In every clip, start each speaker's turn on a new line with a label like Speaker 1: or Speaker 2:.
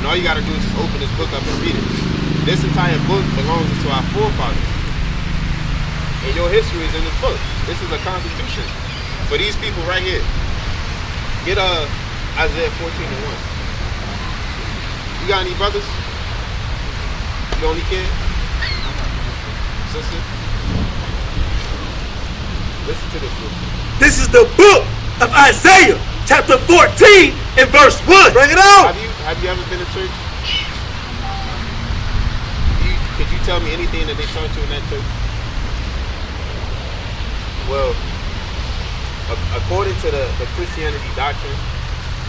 Speaker 1: And all you got to do is just open this book up and read it. This entire book belongs to our forefathers. And your history is in this book. This is a constitution for these people right here. Get Isaiah 14:1. You got any brothers? You the only kid? Sister? Listen to this book.
Speaker 2: This is the book of Isaiah, chapter 14 and verse 1. Bring it out.
Speaker 1: Have you ever been to church? Could you tell me anything that they taught you in that church? Well, according to the Christianity doctrine,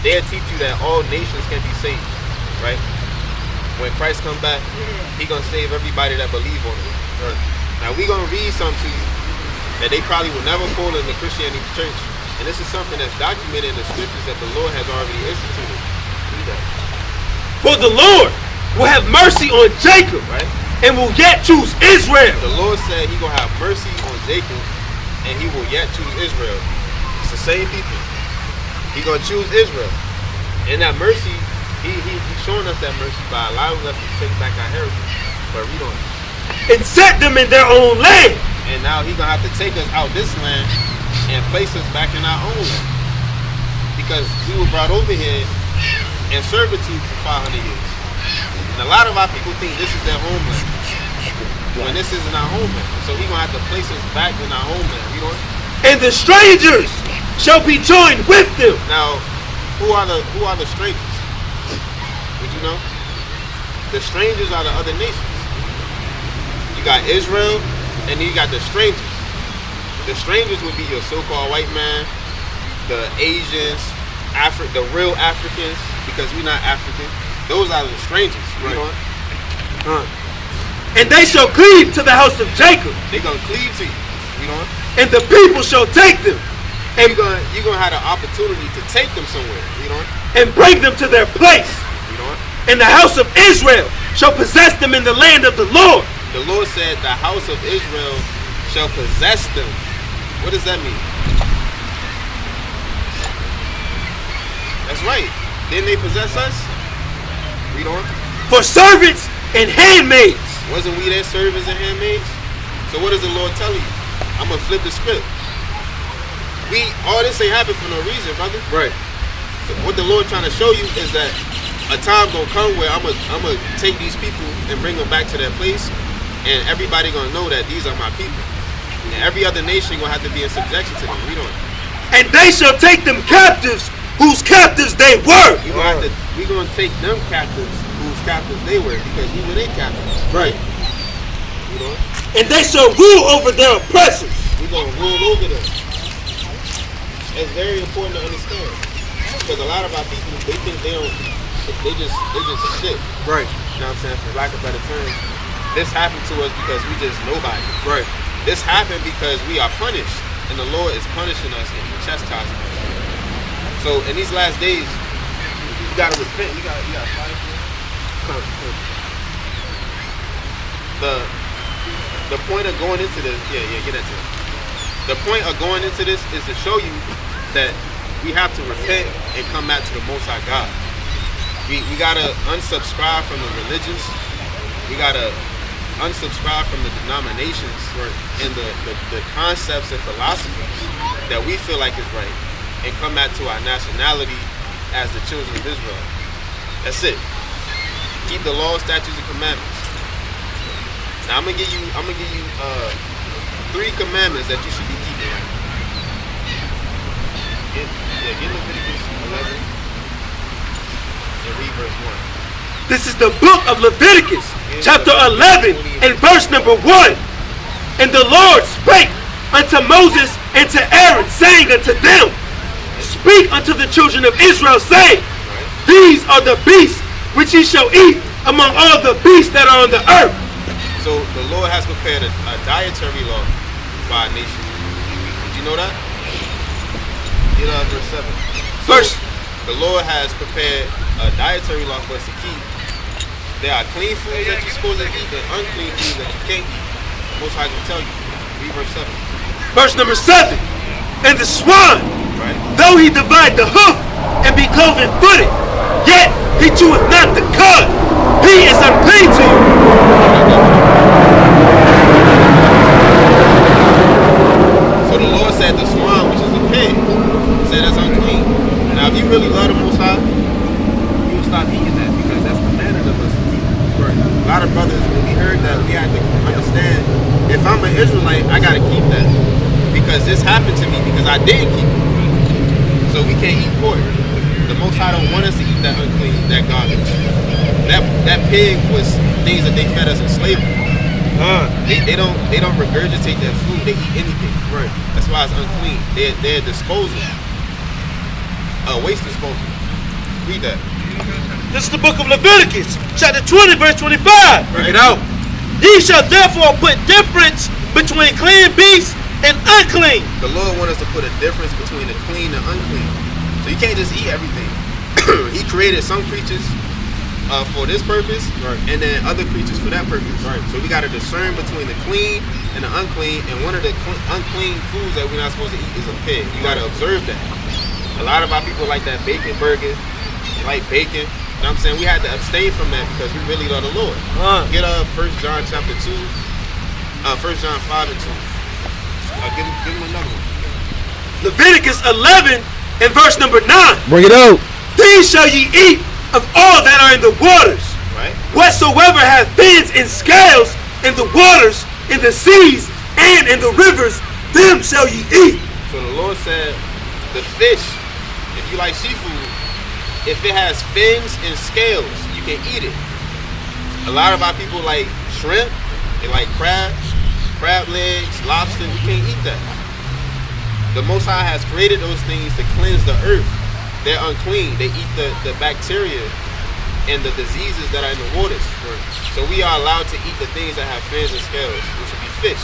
Speaker 1: they'll teach you that all nations can be saved, right? When Christ comes back, He gonna save everybody that believe on Him. Right. Now we gonna read something to you that they probably will never call in the Christianity church, and this is something that's documented in the scriptures that the Lord has already instituted. Read that.
Speaker 2: For the Lord will have mercy on Jacob,
Speaker 1: right?
Speaker 2: And will yet choose Israel.
Speaker 1: The Lord said He gonna have mercy on Jacob, and He will yet choose Israel. It's the same people. He gonna choose Israel, and that mercy, He's showing us that mercy by allowing us to take back our heritage. But read on.
Speaker 2: And set them in their own land.
Speaker 1: And now He gonna have to take us out this land and place us back in our own land, because we were brought over here in servitude for 500 years. And a lot of our people think this is their homeland, when this isn't our homeland. So He gonna have to place us back in our homeland. You know.
Speaker 2: And the strangers shall be joined with them.
Speaker 1: Now, who are the strangers? Would you know? The strangers are the other nations. You got Israel, and then you got the strangers. The strangers would be your so-called white man, the Asians, the real Africans, because we're not African. Those are the strangers. You know?
Speaker 2: And they shall cleave to the house of Jacob.
Speaker 1: They're gonna cleave to you. You know?
Speaker 2: And the people shall take them.
Speaker 1: And you're gonna have the opportunity to take them somewhere. You know?
Speaker 2: And bring them to their place.
Speaker 1: You know?
Speaker 2: And the house of Israel shall possess them in the land of the Lord.
Speaker 1: The Lord said the house of Israel shall possess them. What does that mean? That's right. Didn't they possess us? Read on.
Speaker 2: For servants and handmaids.
Speaker 1: Wasn't we their servants and handmaids? So what does the Lord tell you? I'm going to flip the script. All this ain't happened for no reason, brother.
Speaker 2: Right.
Speaker 1: So what the Lord trying to show you is that a time gonna come where I'm gonna take these people and bring them back to their place, and everybody gonna know that these are my people. And every other nation gonna have to be in subjection to them. Read on.
Speaker 2: And they shall take them captives, whose captives they were.
Speaker 1: We gonna take them captives, whose captives they were, because we were their captives.
Speaker 2: Right.
Speaker 1: Read on.
Speaker 2: And they shall rule over their oppressors.
Speaker 1: We gonna rule over them. It's very important to understand, because a lot of our people, they think they just shit.
Speaker 2: Right.
Speaker 1: You know what I'm saying? For lack of better terms, this happened to us because we just nobody.
Speaker 2: Right.
Speaker 1: This happened because we are punished, and the Lord is punishing us and chastising us. So in these last days, you gotta repent. You gotta fight for it. The point of going into this, get that to it. The point of going into this is to show you that we have to repent and come back to the Most High God. We gotta unsubscribe from the religions. We gotta unsubscribe from the denominations and the concepts and philosophies that we feel like is right, and come back to our nationality as the children of Israel. That's it. Keep the law, statutes, and commandments. Now I'm gonna give you 3 commandments that you should be keeping right now. Get Leviticus 11 and read verse 1.
Speaker 2: This is the book of Leviticus, chapter 11 and verse number 1. And the Lord spake unto Moses and to Aaron, saying unto them, Speak unto the children of Israel, saying, These are the beasts which ye shall eat among all the beasts that are on the earth.
Speaker 1: So the Lord has prepared a dietary law for our nation. Did you know that? Get verse 7.
Speaker 2: First,
Speaker 1: the Lord has prepared a dietary law for us to keep. There are clean foods that you're supposed to eat and unclean foods that you can't eat. Most High can tell you. Read verse 7.
Speaker 2: Verse number 7. And the swine, though he divide the hoof and be cloven footed, yet he cheweth not the cud. He is unclean to you.
Speaker 1: So the Lord said the swan, which is a pig, said that's unclean. Now, if you really love the Most High, you will stop eating that because that's commanded of us to eat. Right. A lot of brothers, when we heard that, we had to understand, if I'm an Israelite, I got to keep that. Because this happened to me because I didn't keep it. So we can't eat pork. The Most High don't want us to eat that unclean, that garbage. That pig was things that they fed us in slavery. They don't regurgitate that food. They eat anything.
Speaker 2: Right.
Speaker 1: That's why it's unclean. They're disposal. Waste disposal. Read that.
Speaker 2: This is the book of Leviticus, chapter 20, verse 25.
Speaker 1: Bring
Speaker 2: it out. Ye shall therefore put difference between clean beasts and unclean.
Speaker 1: The Lord wants us to put a difference between the clean and unclean. So you can't just eat everything. He created some creatures for this purpose,
Speaker 2: right,
Speaker 1: and then other creatures for that purpose.
Speaker 2: Right.
Speaker 1: So we got to discern between the clean and the unclean. And one of the unclean foods that we're not supposed to eat is a pig. You got to observe that. A lot of our people like that bacon burger. They like bacon. You know what I'm saying? We had to abstain from that because we really love the Lord. Get 1 John chapter 2, 1 John 5 and 2. Give him another one.
Speaker 2: Leviticus 11 and verse number 9.
Speaker 3: Bring it out.
Speaker 2: These shall ye eat of all that are in the waters.
Speaker 1: Right.
Speaker 2: Whatsoever hath fins and scales in the waters, in the seas, and in the rivers, them shall ye eat.
Speaker 1: So the Lord said, the fish, if you like seafood, if it has fins and scales, you can eat it. A lot of our people like shrimp, they like crab legs, lobster. We can't eat that. The Most High has created those things to cleanse the earth. They're unclean. They eat the bacteria and the diseases that are in the waters. So we are allowed to eat the things that have fins and scales, which would be fish.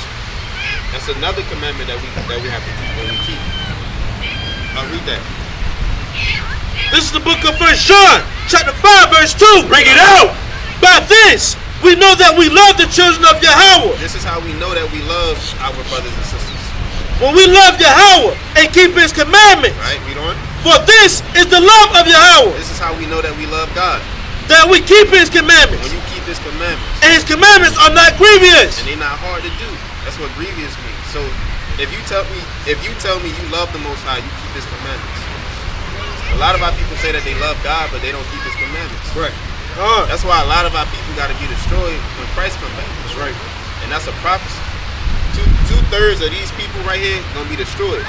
Speaker 1: That's another commandment that we have to keep when we keep. I'll read that.
Speaker 2: This is the book of 1 John, chapter 5, verse 2. Bring it out. By this, we know that we love the children of Yahweh.
Speaker 1: This is how we know that we love our brothers and sisters.
Speaker 2: When we love Yahweh and keep His commandments.
Speaker 1: Right, read on.
Speaker 2: For this is the love of Yahweh,
Speaker 1: This is how we know that we love God.
Speaker 2: that we keep His commandments.
Speaker 1: When you keep His commandments.
Speaker 2: And His commandments are not grievous.
Speaker 1: And they're not hard to do. That's what grievous means. So if you tell me you love the Most High, you keep His commandments. A lot of our people say that they love God, but they don't keep His commandments.
Speaker 2: Right.
Speaker 1: That's why a lot of our people got to be destroyed when Christ comes back.
Speaker 2: That's right.
Speaker 1: And that's a prophecy. Two-thirds of these people right here gonna be destroyed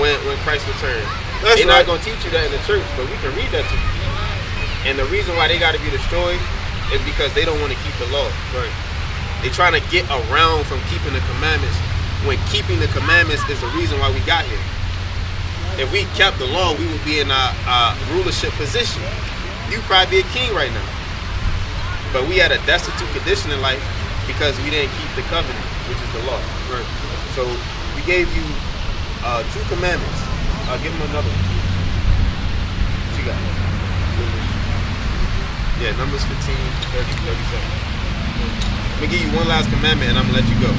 Speaker 1: when Christ returns. They're not gonna teach you that in the church, but we can read that to you. And the reason why they got to be destroyed is because they don't want to keep the law.
Speaker 2: Right.
Speaker 1: They're trying to get around from keeping the commandments, when keeping the commandments is the reason why we got here. If we kept the law, we would be in a rulership position. You'd probably be a king right now. But we had a destitute condition in life because we didn't keep the covenant, which is the law.
Speaker 2: Right.
Speaker 1: So we gave you 2 commandments. Give them another one. What you got? Yeah, Numbers 15, 30, 37. Let me give you one last commandment and I'm gonna let you go.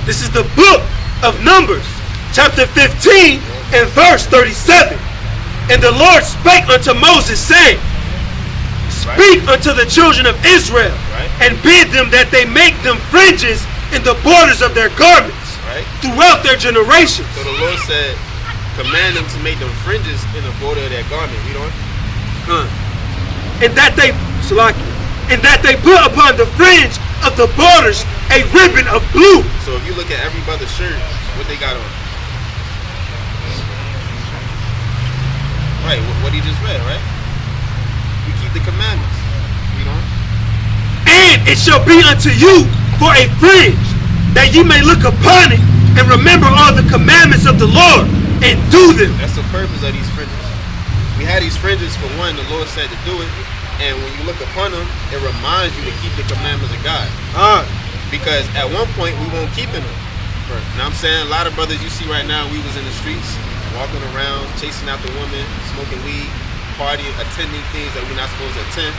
Speaker 2: This is the book of Numbers, chapter 15 and verse 37. And the Lord spake unto Moses, saying, Speak unto the children of Israel, and bid them that they make them fringes in the borders of their garments throughout their generations.
Speaker 1: So the Lord said, command them to make them fringes in the border of their garment. Read on.
Speaker 2: And that they put upon the fringe of the borders a ribbon of blue.
Speaker 1: So if you look at every brother's shirt, what they got on? Right, what he just read, right? We keep the commandments. Read on.
Speaker 2: And it shall be unto you for a fringe, that ye may look upon it and remember all the commandments of the Lord and do them.
Speaker 1: That's the purpose of these fringes. We had these fringes for one, the Lord said to do it, and when you look upon them, it reminds you to keep the commandments of God. Because at one point we won't keep them. Now I'm saying a lot of brothers you see right now, we was in the streets, walking around, chasing out the women, smoking weed, partying, attending things that we're not supposed to attend.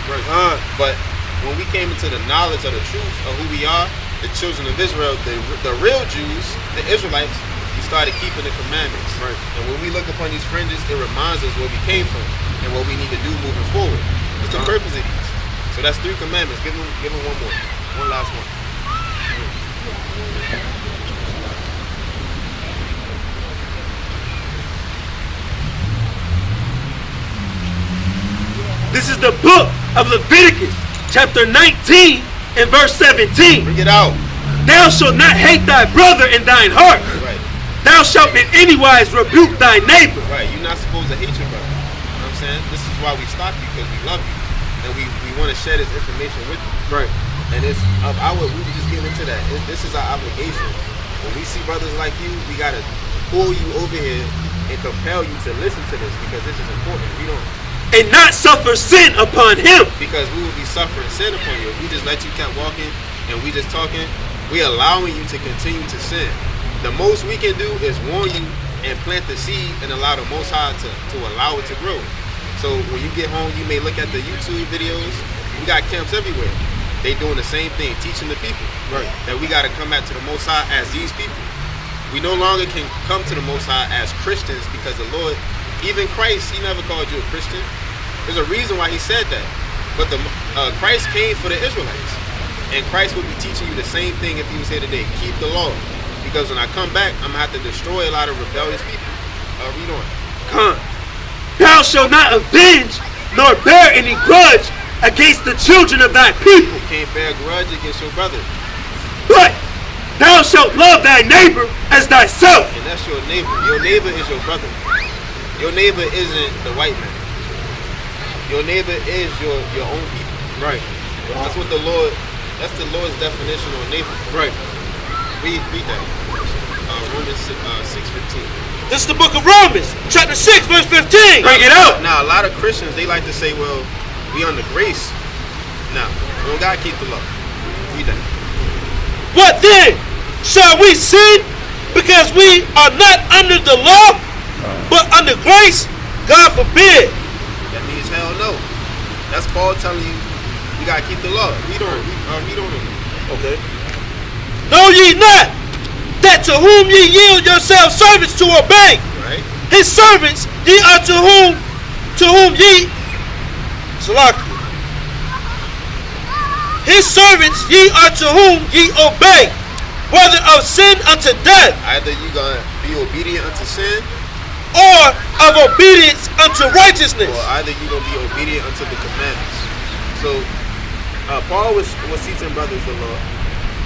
Speaker 1: But when we came into the knowledge of the truth of who we are, the children of Israel, the real Jews, the Israelites, we started keeping the commandments.
Speaker 2: Right.
Speaker 1: And when we look upon these fringes, it reminds us where we came from and what we need to do moving forward. What's the purpose of these? So that's 3 commandments. Give them one more. One last one.
Speaker 2: This is the book of Leviticus, chapter 19 and verse 17.
Speaker 1: Bring it out.
Speaker 2: Thou shalt not hate thy brother in thine heart.
Speaker 1: Right.
Speaker 2: Thou shalt in any wise rebuke thy neighbor.
Speaker 1: Right. You're not supposed to hate your brother. You know what I'm saying? This is why we stop you, because we love you. And we want to share this information with you.
Speaker 2: Right.
Speaker 1: And it's of our, we were just getting into that. This is our obligation. When we see brothers like you, we got to pull you over here and compel you to listen to this, because this is important. We don't,
Speaker 2: And not suffer sin upon him.
Speaker 1: because we will be suffering sin upon you. If we just let you keep walking and we just talking, we allowing you to continue to sin. The most we can do is warn you and plant the seed and allow the Most High to allow it to grow. So when you get home, you may look at the YouTube videos. We got camps everywhere. They doing the same thing, teaching the people.
Speaker 2: Right.
Speaker 1: That we got to come back to the Most High as these people. We no longer can come to the Most High as Christians, because the Lord, even Christ, he never called you a Christian. There's a reason why he said that. But Christ came for the Israelites. And Christ will be teaching you the same thing if he was here today. Keep the law. Because when I come back, I'm going to have to destroy a lot of rebellious people. Read on.
Speaker 2: Come. Thou shalt not avenge nor bear any grudge against the children of thy people.
Speaker 1: You can't bear a grudge against your brother.
Speaker 2: But thou shalt love thy neighbor as thyself.
Speaker 1: And that's your neighbor. Your neighbor is your brother. Your neighbor isn't the white man. Your neighbor is your own people.
Speaker 2: Right.
Speaker 1: That's what that's the Lord's definition on neighbor.
Speaker 2: Right.
Speaker 1: Read that. Romans 6:15.
Speaker 3: This is the book of Romans, chapter 6, verse 15.
Speaker 2: Bring it out.
Speaker 1: Now, a lot of Christians, they like to say, well, we under grace. No, we don't got to keep the law. Read that.
Speaker 3: What then? Shall we sin because we are not under the law, but under grace? God forbid.
Speaker 1: That means hell no. That's Paul telling you we got to keep the law. Read on. Read on.
Speaker 3: Okay. Know ye not that to whom ye yield yourselves servants to obey,
Speaker 1: Right?
Speaker 3: his servants ye are to whom ye Salakia. His servants ye are to whom ye obey, whether of sin unto death,
Speaker 1: Either you going to be obedient unto sin,
Speaker 3: or of obedience unto righteousness.
Speaker 1: or either you going to be obedient unto the commandments. So, Paul was teaching brothers the law,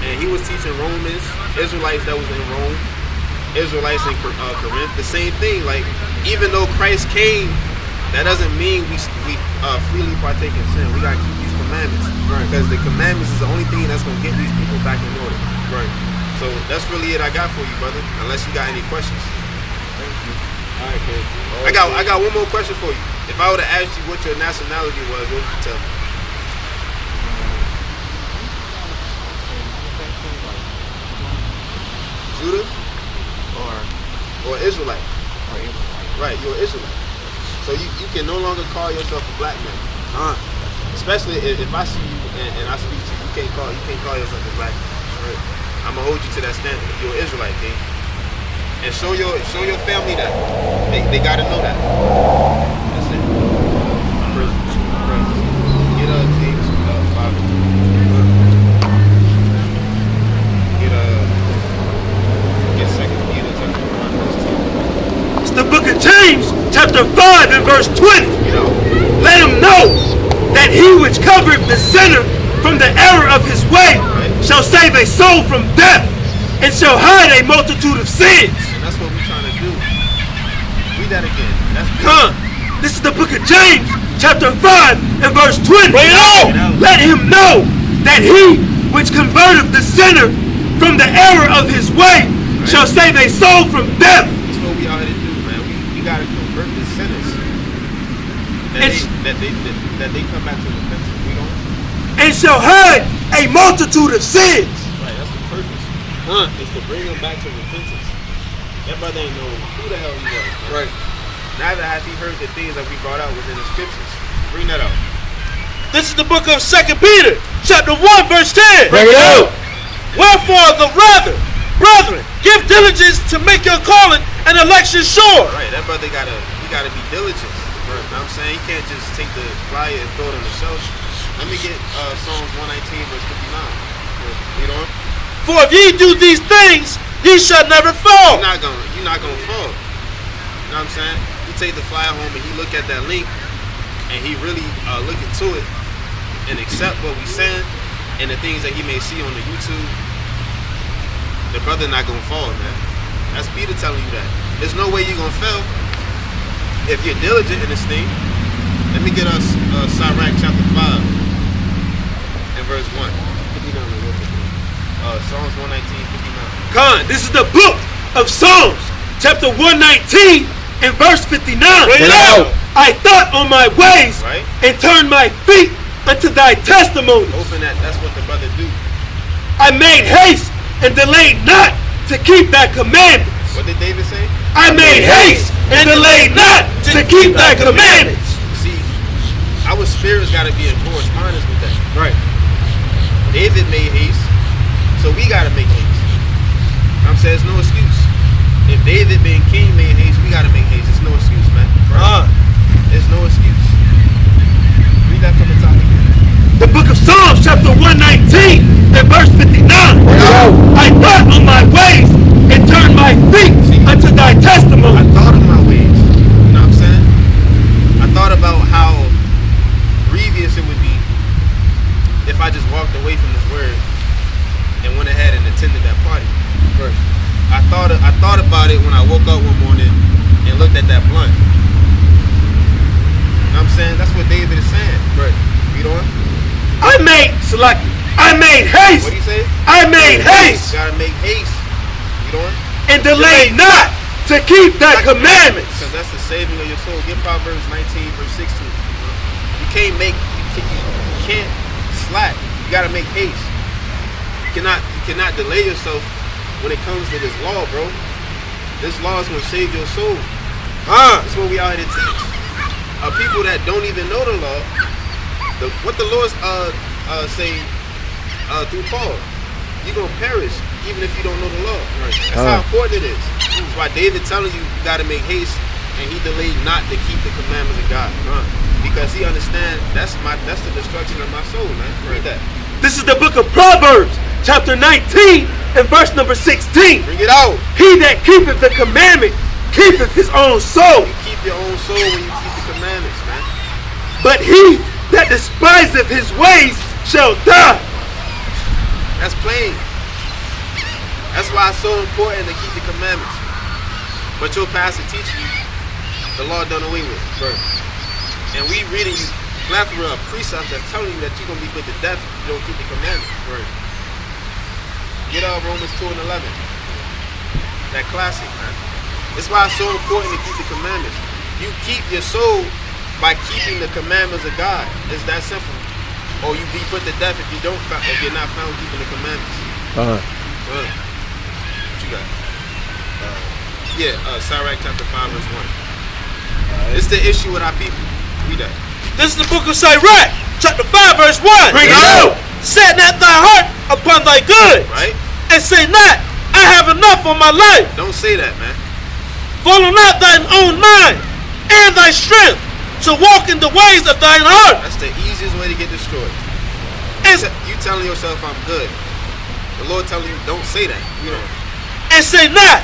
Speaker 1: and he was teaching Romans, Israelites that was in Rome, Israelites in Corinth, the same thing. Like, even though Christ came, that doesn't mean we freely partake in sin. We got to keep these commandments.
Speaker 2: Right.
Speaker 1: Because the commandments is the only thing that's going to get these people back in order.
Speaker 2: Right.
Speaker 1: So that's really it I got for you, brother. Unless you got any questions.
Speaker 2: All right, kid.
Speaker 1: I got one more question for you. If I would have asked you what your nationality was, what would you tell me? Judah or Israelite? Right, you're an Israelite. So you can no longer call yourself a black man. Especially if I see you and I speak to you, you can't call yourself a black man. Right? I'm gonna hold you to that standard. You're an Israelite, king. And show your family that. They gotta know that. That's it. Get James 5:2. Get 2 Peter chapter 1 verse 10.
Speaker 2: It's the book of James, chapter 5 and verse 20.
Speaker 1: You know,
Speaker 2: Let him know that he which covereth the sinner from the error of his way shall save a soul from death, and shall hide a multitude of sins.
Speaker 1: and that's what we're trying to do. Read that again. That's
Speaker 2: Come. This is the book of James, chapter 5 and verse 20.
Speaker 3: Bring it out.
Speaker 2: Let him know that he which converteth the sinner from the error of his way shall save a soul from death.
Speaker 1: That's what we out here to do, man. We gotta convert the sinners. That they come back to repentance. We don't.
Speaker 2: And shall hide a multitude of sins.
Speaker 1: Right, that's the purpose. Is to bring them back to repentance. That brother ain't know who the hell he was. Man.
Speaker 2: Right.
Speaker 1: Neither has he heard the things that we brought out within the scriptures. Bring that out.
Speaker 3: This is the book of 2 Peter, chapter 1, verse 10.
Speaker 2: Bring it out.
Speaker 3: Wherefore the rather Brethren, give diligence to make your calling and election sure.
Speaker 1: Right, that brother gotta be diligent. Bro. You know what I'm saying? He can't just take the flyer and throw it on the shelf. Let me get Psalms 119 verse 59. You know?
Speaker 3: For if ye do these things, ye shall never fall.
Speaker 1: You're not gonna fall. You know what I'm saying? He take the flyer home and he look at that link and he really look into it and accept what we saying and the things that he may see on the YouTube. The brother not gonna fall, man. That's Peter telling you that. There's no way you're gonna fail if you're diligent in this thing. Let me get us Sirach chapter 5 and verse 1. 59. Psalms 119, 59.
Speaker 2: Khan, this is the book of Psalms, chapter 119 and verse 59.
Speaker 3: Bring it out.
Speaker 2: I thought on my ways
Speaker 1: Right.
Speaker 2: and turned my feet unto thy testimonies.
Speaker 1: Open that. That's what the brother do.
Speaker 2: I made haste and delayed not to keep thy commandments.
Speaker 1: What did David say?
Speaker 2: I made haste and delayed not to keep thy commandments.
Speaker 1: See, our spirits got to be in correspondence with that.
Speaker 2: Right.
Speaker 1: David made haste, so we got to make haste. I'm saying it's no excuse. If David being king made haste, we got to make haste. It's no excuse, man. There's no excuse. Read that from the top again.
Speaker 2: The book of Psalms, chapter 119 and verse 59. I thought on my ways and turned my feet unto thy
Speaker 1: I
Speaker 2: testimony.
Speaker 1: thought of my ways. You know what I'm saying? I thought about how grievous it would be if I just walked away from this word and went ahead and attended that party.
Speaker 2: Right.
Speaker 1: I thought about it when I woke up one morning and looked at that blunt. You know what I'm saying? That's what David is saying.
Speaker 2: Right.
Speaker 1: You know what?
Speaker 2: I made haste.
Speaker 1: What do you say?
Speaker 2: I made haste
Speaker 1: You gotta make haste. You know what?
Speaker 2: and delayed not to keep thy commandments.
Speaker 1: Because that's the saving of your soul. Get Proverbs 19 verse 16. You can't slack. You gotta make haste. You cannot delay yourself when it comes to this law, bro. This law is gonna save your soul. That's what we out here to teach. People that don't even know the law, what the Lord say through Paul, you're gonna perish even if you don't know the law. Right. That's how important it is. That's why David telling you gotta make haste, and he delayed not to keep the commandments of God. Because he understands that's the destruction of my soul, man. Read that.
Speaker 2: This is the book of Proverbs, chapter 19 and verse number 16.
Speaker 1: Bring it out.
Speaker 2: He that keepeth the commandment keepeth his own soul,
Speaker 1: You keep your own soul when you keep the commandments, man.
Speaker 2: but he that despiseth his ways shall die.
Speaker 1: That's plain. That's why it's so important to keep the commandments. But your pastor teaches you the law done away with.
Speaker 2: Right.
Speaker 1: And we reading you plethora of precepts that's telling you that you're going to be put to death if you don't keep the commandments.
Speaker 2: Right.
Speaker 1: Get out Romans 2 and 11. That classic, man. That's why it's so important to keep the commandments. You keep your soul by keeping the commandments of God. It's that simple. Or you be put to death if you're not found keeping the commandments. What you got? Sirach chapter 5 verse 1. It's the issue with our people. Read that.
Speaker 3: This is the book of Sirach, chapter 5, verse 1.
Speaker 2: Bring it out.
Speaker 3: Set not thy heart upon thy good,
Speaker 1: Right?
Speaker 3: and say not, I have enough on my life.
Speaker 1: Don't say that, man.
Speaker 3: Follow not thine own mind and thy strength to walk in the ways of thine heart.
Speaker 1: That's the easiest way to get destroyed.
Speaker 3: And,
Speaker 1: You telling yourself I'm good. The Lord telling you don't say that. You know.
Speaker 3: and say not,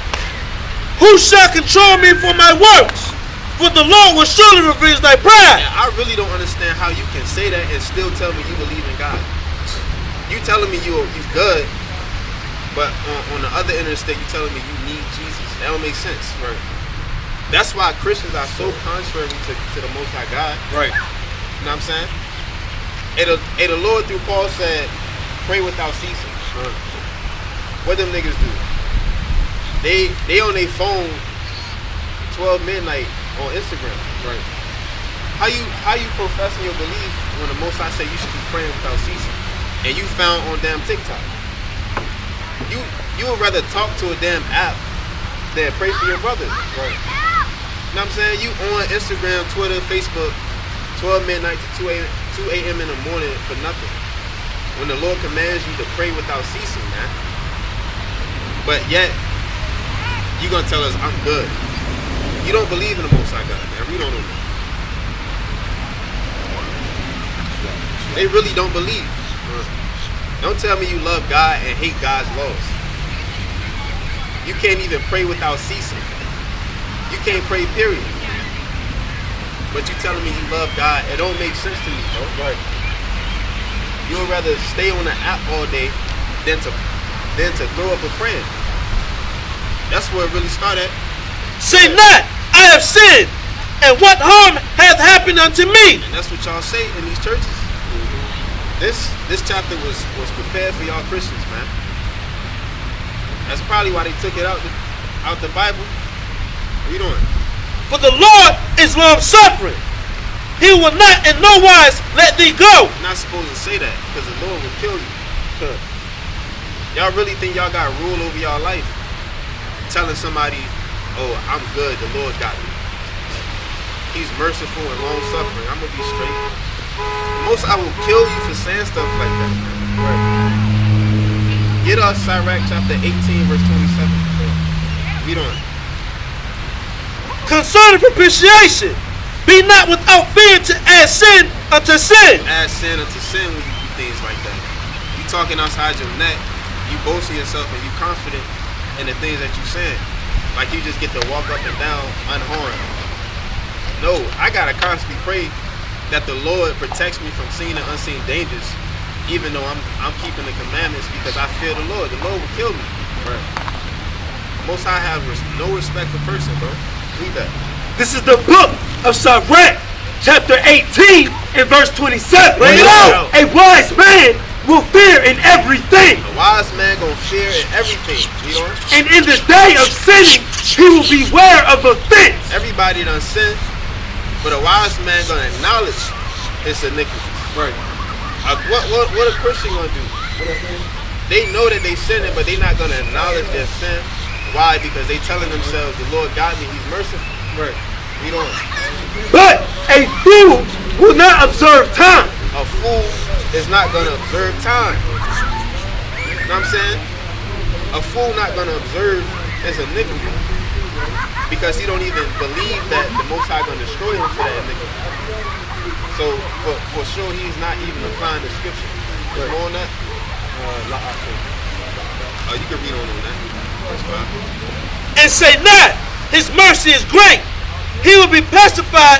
Speaker 3: who shall control me for my works? For the Lord will surely revenge thy pride.
Speaker 1: And I really don't understand how you can say that and still tell me you believe in God. You telling me you good, but on the other end of the stick, you telling me you need Jesus. That don't make sense.
Speaker 2: Right.
Speaker 1: That's why Christians are so contrary to the Most High God.
Speaker 2: Right.
Speaker 1: You know what I'm saying? And the Lord through Paul said, pray without ceasing. What them niggas do? They on their phone 12 midnight on Instagram.
Speaker 2: Right.
Speaker 1: How you professing your belief when the Most High say you should be praying without ceasing, and you found on damn TikTok? You would rather talk to a damn app than pray for your brother.
Speaker 2: Right.
Speaker 1: You know what I'm saying? You on Instagram, Twitter, Facebook, 12 midnight to 2 a.m. in the morning for nothing. When the Lord commands you to pray without ceasing, man. But yet, you're going to tell us, I'm good. You don't believe in the Most High God, man. We don't know that. They really don't believe. Don't tell me you love God and hate God's laws. You can't even pray without ceasing. You can't pray, period. But you telling me you love God, it don't make sense to me, bro. Right. You would rather stay on the app all day than to throw up a prayer. That's where it really started.
Speaker 3: Say not, I have sinned, and what harm hath happened unto me?
Speaker 1: And that's what y'all say in these churches. This chapter was prepared for y'all Christians, man. That's probably why they took it out the Bible. What you doing?
Speaker 3: For the Lord is long suffering. He will not in no wise let thee go.
Speaker 1: You're not supposed to say that, because the Lord will kill you. Y'all really think y'all got rule over y'all life? Telling somebody, oh, I'm good, the Lord got me. He's merciful and long suffering. I'm gonna be straight. Most I will kill you for saying stuff like that. Right. Get us Sirach chapter 18, verse 27. Read on.
Speaker 3: Concerning propitiation, be not without fear to add sin unto sin.
Speaker 1: Add sin unto sin when you do things like that. You talking outside your neck, you boasting yourself and you confident in the things that you saying. Like you just get to walk up and down unharmed. No, I gotta constantly pray that the Lord protects me from seen and unseen dangers, even though I'm keeping the commandments because I fear the Lord. The Lord will kill me. Right. Most High have no respect for person, bro. Read that.
Speaker 2: This is the book of Sirach, chapter 18 and verse 27.
Speaker 3: Bring it out.
Speaker 2: A wise man will fear in everything.
Speaker 1: A wise man gonna fear in everything. You know?
Speaker 2: And in the day of sinning, he will beware of offense.
Speaker 1: Everybody done sin, but a wise man gonna acknowledge his iniquity.
Speaker 2: Right.
Speaker 1: What a Christian gonna do? They know that they sinning, but they not gonna acknowledge their sin. Why? Because they telling themselves, the Lord got me, he's merciful.
Speaker 2: Right.
Speaker 1: You know?
Speaker 2: But a fool will not observe time.
Speaker 1: A fool is not gonna observe time. You know what I'm saying? A fool not gonna observe his iniquity because he don't even believe that the Most High gonna destroy him for that iniquity. So for sure, he's not even applying the scripture. Right. More on that? Oh, you can read on that. That's fine.
Speaker 3: And say not, his mercy is great. He will be pacified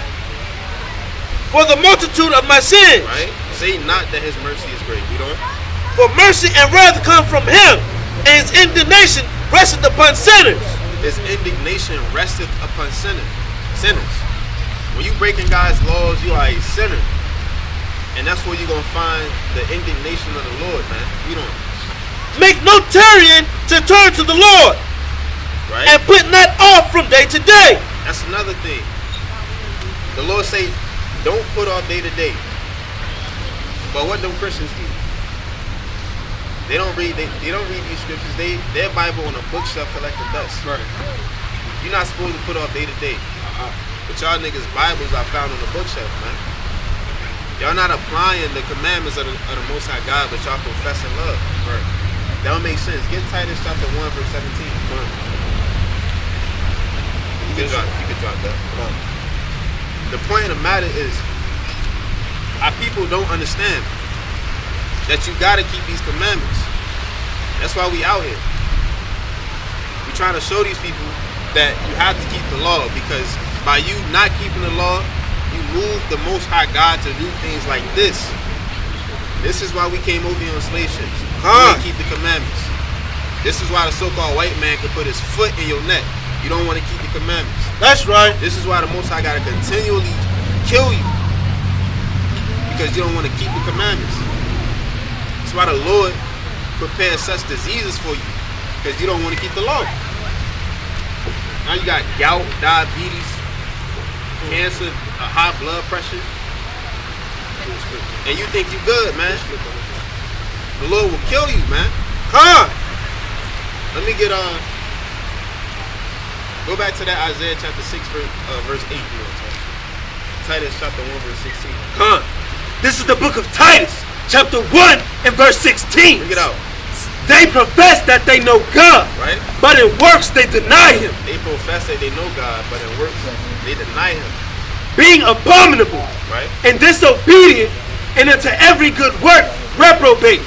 Speaker 3: for the multitude of my sins.
Speaker 1: Right? Say not that his mercy is great. You know?
Speaker 3: For mercy and wrath come from him, and his indignation resteth upon sinners.
Speaker 1: His indignation resteth upon sinners. When you breaking God's laws, you are a sinner. And that's where you're going to find the indignation of the Lord, man. You don't.
Speaker 3: Make no tarrying to turn to the Lord.
Speaker 1: Right?
Speaker 3: And put not off from day to day.
Speaker 1: That's another thing. The Lord say, don't put off day to day. But what them Christians do? They don't read these scriptures. Their Bible on a bookshelf collecting dust.
Speaker 2: Right.
Speaker 1: You're not supposed to put off day to day. But y'all niggas' Bibles are found on the bookshelf, man. Y'all not applying the commandments of the Most High God, but y'all professing love. Right. That don't make sense. Get Titus chapter 1, verse 17. Come on. You can drop that. The point of the matter is, our people don't understand that you gotta keep these commandments. That's why we out here. We trying to show these people that you have to keep the law, because by you not keeping the law, you move the Most High God to do things like this. This is why we came over here on slave ships. You keep the commandments. This is why the so-called white man can put his foot in your neck. You don't want to keep the commandments.
Speaker 3: That's right.
Speaker 1: This is why the Most High got to continually kill you, because you don't want to keep the commandments. That's why the Lord prepares such diseases for you, because you don't want to keep the law. Now you got gout, diabetes, cancer, high blood pressure, and you think you good, man. The Lord will kill you, man. Let me get go back to that Isaiah chapter 6 verse 8. Titus chapter 1 verse 16.
Speaker 2: This is the book of Titus, chapter 1 and verse 16.
Speaker 1: Bring it out.
Speaker 2: They profess that they know God,
Speaker 1: right?
Speaker 2: but in works they deny Him.
Speaker 1: They profess that they know God, but in works they deny Him,
Speaker 2: Being abominable
Speaker 1: right?
Speaker 2: and disobedient, and unto every good work reprobate.